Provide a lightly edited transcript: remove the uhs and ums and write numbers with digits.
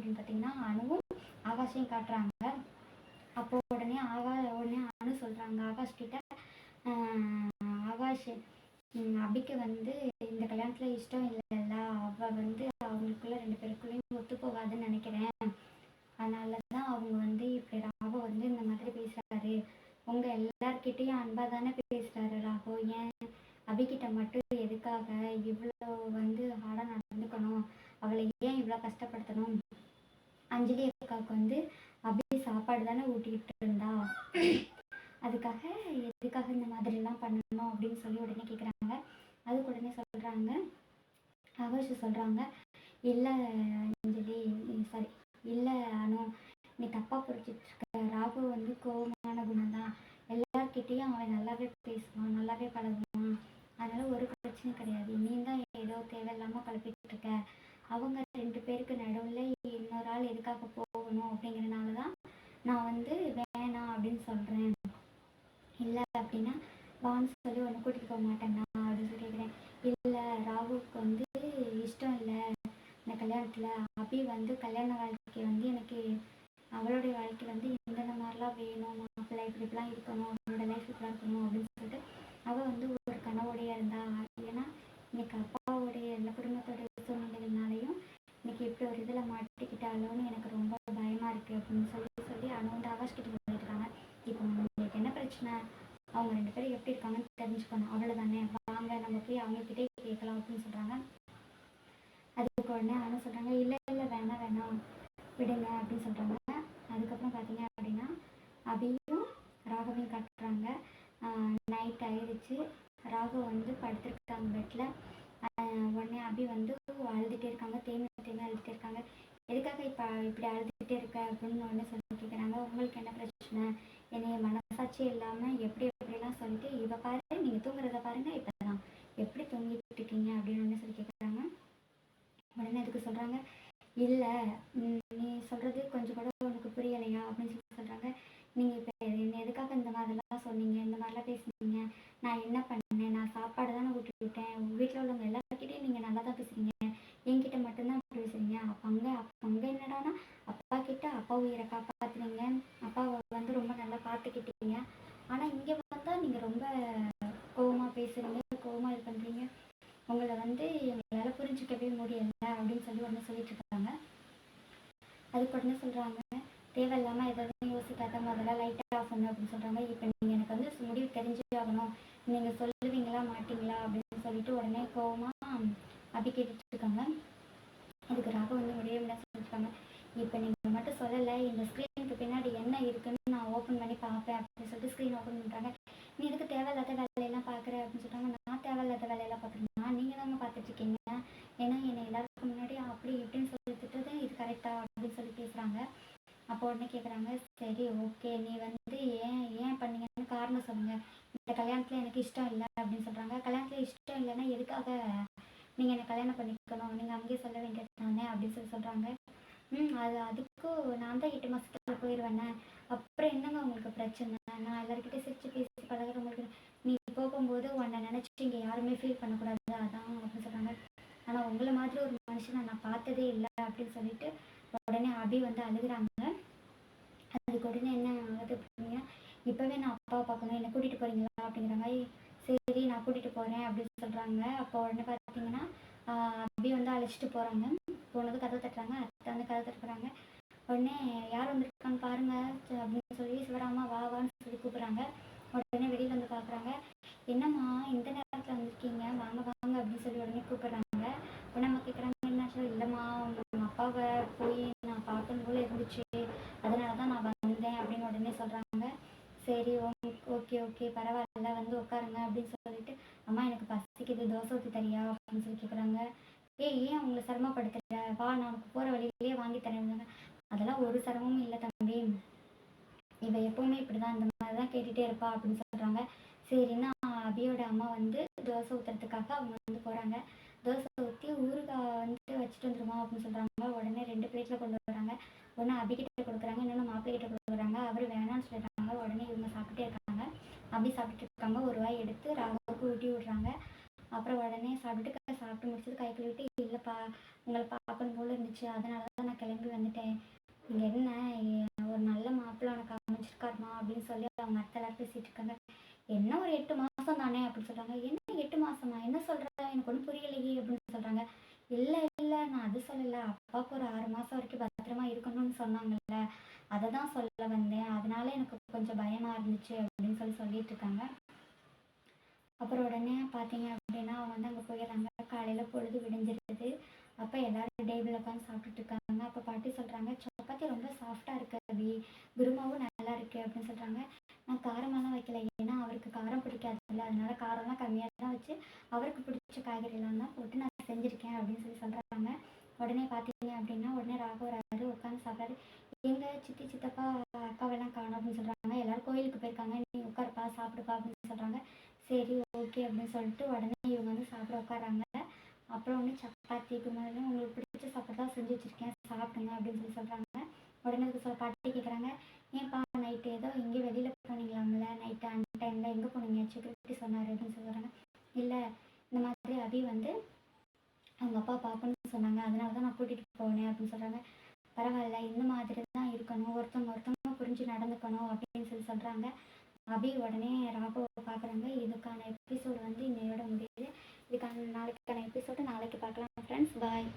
அப்படின்னு பார்த்தீங்கன்னா அணுவும் ஆகாஷையும் காட்டுறாங்க. அப்போ உடனே அனு சொல்கிறாங்க ஆகாஷ் கிட்ட, ஆகாஷ் அபிக்கு வந்து இந்த கல்யாணத்தில் இஷ்டம் இல்லைல்ல, அவள் வந்து அவங்களுக்குள்ள 2 பேருக்குள்ளேயும் ஒத்து போகாதுன்னு நினைக்கிறேன். அதனால தான் அவங்க வந்து இப்படி ராகவ் வந்து இந்த மாதிரி பேசுகிறாரு. உங்கள் எல்லார்கிட்டையும் அன்பாக தானே பேசுகிறாரு ராகவ், ஏன் அபிகிட்ட மட்டும் எதுக்காக இவ்வளோ வந்து ஹார்டாக நடந்துக்கணும், அவளை ஏன் இவ்வளோ கஷ்டப்படுத்தணும்? அஞ்சலி அக்காவுக்கு வந்து அபி சாப்பாடு தானே ஊட்டிக்கிட்டு இருந்தா, அதுக்காக எதுக்காக இந்த மாதிரிலாம் பண்ணணும் அப்படின்னு சொல்லி உடனே கேட்குறாங்க. அதுக்கு உடனே சொல்கிறாங்க, ஆகாஷ் சொல்கிறாங்க, இல்லை அஞ்சலி சாரி இல்லை அனு, நீ தப்பாக புரிச்சிட்ருக்க. ராகு வந்து கோபமான குணம் தான், எல்லார்கிட்டேயும் அவன் நல்லாவே பேசுவான், நல்லாவே பழகுவான், அதனால் ஒரு பிரச்சனையும் கிடையாது. நீ தான் ஏதோ தேவையில்லாமல் குழப்பிட்டு இருக்க. அவங்க 2 பேருக்கு நடுவில் இன்னொரு ஆள் எதுக்காக போகணும் அப்படிங்கிறனால தான் நான் வந்து வேணாம் அப்படின்னு சொல்கிறேன். இல்லை அப்படின்னா வான்னு சொல்லி ஒன்று கூட்டிகிட்டு போக மாட்டேன்னா அப்படின்னு சொல்லி கேட்குறேன். இல்லை ராகுவுக்கு வந்து இஷ்டம் இல்லை இந்த கல்யாணத்தில். அபி வந்து கல்யாண வாழ்க்கை வந்து எனக்கு அவளுடைய வாழ்க்கை வந்து இந்த மாதிரிலாம் வேணும், மாப்பிள்ளை இப்படிலாம் இருக்கணும், அவளோட லைஃப் இப்படிலாம் இருக்கணும் அப்படின்னு சொல்லிட்டு அவள் வந்து ஒரு கனவோடையே இருந்தா. ஏன்னா இன்னைக்கு அப்பாவுடைய எல்லா குடும்பத்தோட சூழ்நிலைகள்னாலையும் இன்னைக்கு இப்படி ஒரு இதில் மாட்டிக்கிட்டாலோன்னு எனக்கு ரொம்ப பயமாக இருக்குது அப்படின்னு சொல்லி அனு வந்து ஆகாஷ் கிட்ட சொல்லிட்டு இருக்காங்க. இப்போ உங்களுக்கு என்ன பிரச்சனை, அவங்க 2 பேரும் எப்படி இருக்காங்கன்னு தெரிஞ்சுக்கணும், அவ்வளோதானே, வாங்க நம்ம போய் அவங்கக்கிட்டே கேட்கலாம் அப்படின்னு சொல்கிறாங்க. அதுக்கு உடனே அனு சொல்கிறாங்க, இல்லை இல்லை வேணாம் விடுங்க அப்படின்னு சொல்கிறாங்க. அதுக்கப்புறம் பார்த்தீங்க அப்படின்னா அபியும் ராகவையும் காட்டுறாங்க. நைட் ஆயிடுச்சு, ராகவ் வந்து படுத்துருக்காங்க பெட்டில். உடனே அபி வந்து அழுதுகிட்டே இருக்காங்க, தேம்பி அழுதுகிட்டே இருக்காங்க. எதுக்காக இப்போ இப்படி அழுதுகிட்டே இருக்க அப்படின்னு உடனே சொல்லி கேட்குறாங்க. உங்களுக்கு என்ன பிரச்சனை, என்னைய மனசாட்சி இல்லாமல் எப்படிலாம் சொல்லிட்டு இவ பாரு, நீங்கள் தூங்குறத பாருங்க, இப்போ தான் எப்படி தூங்கிட்டு இருக்கீங்க அப்படின்னு உடனே சொல்லி கேட்குறாங்க. உடனே அதுக்கு சொல்கிறாங்க, இல்லை நீ சொல்கிறது கொஞ்சம் கூட உனக்கு புரியலையா அப்படின்னு சொல்லி சொல்கிறாங்க. நீங்கள் இப்போ என்ன எதுக்காக இந்த மாதிரிலாம் சொன்னீங்க, இந்த மாதிரிலாம் பேசுனீங்க, நான் என்ன பண்ணேன், நான் சாப்பாடு தானே ஊட்டி விட்டேன், உங்கள் வீட்டில் உள்ளவங்க எல்லாருக்கிட்டையும் நீங்கள் நல்லா தான் பேசுகிறீங்க, என்கிட்ட மட்டும்தான் பேசுகிறீங்க. அங்கே என்னடானா அப்பா கிட்ட அப்பா உயிரை காப்பாற்றுனீங்க, அப்பாவை வந்து ரொம்ப நல்லா பார்த்துக்கிட்டீங்க, ஆனால் இங்கே வந்தால் நீங்கள் ரொம்ப கோவமாக பேசுகிறீங்க, கோவமாக இது பண்ணுறீங்க, உங்களை வந்து எங்களால் புரிஞ்சிக்கவே முடியல அப்படின்னு சொல்லி ஒன்று சொல்லிட்டு இருக்காங்க. அதுக்கு உடனே சொல்கிறாங்க, தேவையில்லாமல் எதாவது யோசிக்காத, முதல்ல லைட்டாக ஆஃப் பண்ணு அப்படின்னு சொல்கிறாங்க. இப்போ நீங்கள் எனக்கு வந்து முடிவு தெரிஞ்சே ஆகணும், நீங்கள் சொல்லுவீங்களா மாட்டிங்களா அப்படின்னு சொல்லிட்டு உடனே கோவமாக அப்படி கேட்டுட்டு இருக்காங்க. அதுக்கு ராகு வந்து முடியவே முடியாது சொல்லியிருக்காங்க. இப்போ நீங்கள் மட்டும் சொல்லலை, இந்த ஸ்க்ரீனுக்கு பின்னாடி என்ன இருக்குன்னு நான் ஓப்பன் பண்ணி பார்ப்பேன் அப்படின்னு சொல்லிட்டு ஸ்க்ரீன் ஓப்பன் பண்ணுறாங்க. நீ எதுக்கு தேவையில்லாத வேலையெல்லாம் பார்க்குற அப்படின்னு சொல்கிறாங்க. நான் தேவையில்லாத வேலையெல்லாம் பார்க்குறேன்னா நீங்கள் தாங்க பார்த்துட்ருக்கீங்க, ஏன்னா என்னை எல்லாருக்கும் முன்னாடி அப்படி இப்படின்னு சொல்லிட்டு இது கரெக்டா அப்படின்னு சொல்லி பேசுகிறாங்க. அப்போ உடனே கேட்குறாங்க, சரி ஓகே, நீ வந்து ஏன் பண்ணீங்கன்னு காரணம் சொல்லுங்கள், இந்த கல்யாணத்தில் எனக்கு இஷ்டம் இல்லை அப்படின்னு சொல்கிறாங்க. கல்யாணத்தில் இஷ்டம் இல்லைன்னா எதுக்காக நீங்கள் என்னை கல்யாணம் பண்ணிக்கணும், நீங்கள் அங்கேயே சொல்ல வேண்டியது தானே அப்படின்னு சொல்லி சொல்கிறாங்க. அதுக்கும் நான் தான் 8 மாதத்தில் போயிடுவேண்ணே, அப்புறம் என்னங்க உங்களுக்கு பிரச்சனை, நான் எல்லாருக்கிட்டே சிரித்து பேசி பழகிறவங்களுக்கு, நீ போகும்போது உன்னை நினச்சிட்டு இங்கே யாருமே ஃபீல் பண்ணக்கூடாது அதான் அப்படின்னு சொல்கிறாங்க. ஆனால் உங்களை மாதிரி ஒரு மனுஷனை நான் பார்த்ததே இல்லை அப்படின்னு சொல்லிட்டு உடனே அபி வந்து அழுகுறாங்க. அதுக்கு உடனே என்ன ஆகுது அப்படின்னா, இப்போவே நான் அப்பாவை பார்க்கணும், என்னை கூட்டிகிட்டு போகிறீங்களா அப்படிங்கிறாங்க. சரி நான் கூட்டிகிட்டு போகிறேன் அப்படின்னு சொல்கிறாங்க. அப்போ உடனே பார்த்தீங்கன்னா அபி வந்து அழைச்சிட்டு போகிறாங்க. போனது கதவை தட்டுறாங்க, அத்தை வந்து கதவை தட்டுறாங்க. உடனே யார் வந்திருக்கான்னு பாருங்க அப்படின்னு சொல்லி சிவராமா வான்னு சொல்லி கூப்பிட்றாங்க. உடனே வெளியில் வந்து பார்க்குறாங்க, என்னம்மா இந்த நேரத்தில் வந்திருக்கீங்க, வாங்க அப்படின்னு சொல்லி உடனே கூப்பிட்றாங்க. உடனே நம்ம கேட்குறாங்க, என்ன இல்லைம்மா உங்கள் அப்பாவை போய் நான் பார்க்கணும் போல இருந்துச்சு, அதனால தான் நான் வந்தேன் அப்படின்னு உடனே சொல்கிறாங்க. சரி ஓகே பரவாயில்ல, வந்து உட்காருங்க அப்படின்னு சொல்லிட்டு, அம்மா எனக்கு பசிக்குது, தோசை ஊற்றி தரியா அப்படின்னு சொல்லி கேட்குறாங்க. ஏன் உங்களை சிரமப்படுத்துற, வா நான் உனக்கு போகிற வழியிலேயே வாங்கி தரேன். அதெல்லாம் ஒரு சிரமமும் இல்லை தம்பி, இவ எப்போவுமே இப்படி தான், இந்த மாதிரி தான் கேட்டுகிட்டே இருப்பா அப்படின்னு சொல்கிறாங்க. சரின்னா அபியோட அம்மா வந்து தோசை ஊற்றுறதுக்காக அவங்க வந்து போகிறாங்க. தோசை ஊற்றி ஊறுகாய் வந்து வச்சுட்டு வந்துருமா அப்படின்னு சொல்கிறாங்க. உடனே 2 பிளேட்டில் கொண்டு வராங்க. ஒன்று அபிகிட்ட கொடுக்குறாங்க, இன்னொன்று மாப்பிள்ளைகிட்ட கொடுக்குறாங்க. அவர் வேணான்னு சொல்லிடுறாங்க. உடனே இவங்க சாப்பிட்டுட்டே இருக்காங்க. அப்படி சாப்பிட்டுட்டு இருக்காங்க. ஒரு வாய் எடுத்து ராகுவுக்கு ஊட்டி விடுறாங்க. அப்புறம் உடனே சாப்பிட்டு முடிச்சது கை கழுவிட்டு, இல்லைப்பா உங்களை பார்க்கணும் போல இருந்துச்சு, அதனால தான் நான் கிளம்பி கிளம்பி வந்துட்டேன். இங்கே என்ன ஒரு நல்ல மாப்பிள்ளை உனக்கு அமைச்சிருக்காருமா அப்படின்னு சொல்லி அவங்க அத்தை எல்லாரும் பேசிகிட்டு இருக்காங்க. என்ன ஒரு 8 மாதம் தானே அப்படின்னு சொல்கிறாங்க. என்ன 8 மாதமா, என்ன சொல்கிற, எனக்கு ஒன்றும் புரியலையே அப்படின்னு சொல்கிறாங்க. இல்லை இல்லை, நான் அது சொல்லலை, அப்பாவுக்கு ஒரு 6 மாதம் வரைக்கும் பத்திரமா இருக்கணும்னு சொன்னாங்கல்ல, அதை தான் சொல்ல வந்தேன், அதனால எனக்கு கொஞ்சம் பயமாக இருந்துச்சு அப்படின்னு சொல்லிட்டு இருக்காங்க. அப்புறம் உடனே பார்த்தீங்க அப்படின்னா அவங்க வந்து அங்கே போயிடுறாங்க. காலையில் பொழுது விடிஞ்சிருக்குது. அப்போ எல்லாரும் டேபிளில் உட்காந்து சாப்பிட்டுட்டு இருக்காங்க. அப்போ பாட்டி சொல்கிறாங்க, சப்பாத்தி ரொம்ப சாஃப்டாக இருக்குது அபி, குருமாவும் நல்லா இருக்குது அப்படின்னு சொல்கிறாங்க. நான் காரமெல்லாம் வைக்கல, ஏன்னா அவருக்கு காரம் பிடிக்காதுல்ல, அதனால காரம்லாம் கம்மியாக தான் வச்சு அவருக்கு பிடிச்ச காய்கறிலாம் தான் போட்டு நான் செஞ்சுருக்கேன் அப்படின்னு சொல்கிறாங்க. உடனே பார்த்தீங்க அப்படின்னா உடனே ராகவ வராரு, உட்காந்து சாப்பிட்றாரு. எங்கள் சித்தி சித்தப்பா அக்காவெல்லாம் காணும் அப்படின்னு சொல்கிறாங்க. எல்லோரும் கோயிலுக்கு போயிருக்காங்க, நீ உட்காருப்பா சாப்பிடுப்பா அப்படின்னு சொல்கிறாங்க. சரி ஓகே அப்படின்னு சொல்லிட்டு உடனே இவங்க வந்து சாப்பிட உட்காராங்க. அப்புறம் வந்து சப்பாத்தி குருமாலாம் உங்களுக்கு பிடிச்ச சாப்பாடு தான் செஞ்சு வச்சுருக்கேன், சாப்பிடுங்க அப்படின்னு சொல்கிறாங்க. உடனே அதுக்கு பாட்டி கேட்குறாங்க, ஏன்ப்பா நைட்டு ஏதோ எங்கேயும் வெளியில் போனீங்களாம்ல, நைட்டு அந்த டைமில் எங்கே போனீங்க, செக்யூரிட்டி சொன்னார் அப்படின்னு சொல்கிறாங்க. இல்லை, இந்த மாதிரி அபி வந்து அவங்க அப்பா பார்க்கணும்னு சொன்னாங்க, அதனால தான் நான் கூட்டிகிட்டு போனேன் அப்படின்னு சொல்கிறாங்க. பரவாயில்ல, இந்த மாதிரி தான் இருக்கணும், ஒருத்தவங்க புரிஞ்சு நடந்துக்கணும் அப்படின்னு சொல்கிறாங்க. அபி உடனே ராகவை பார்க்குறாங்க. இதுக்கான எபிசோடு வந்து இன்னையோட முடியுது. இதுக்கான நாளைக்கான எபிசோடு நாளைக்கு பார்க்கலாம் ஃப்ரெண்ட்ஸ். பாய்.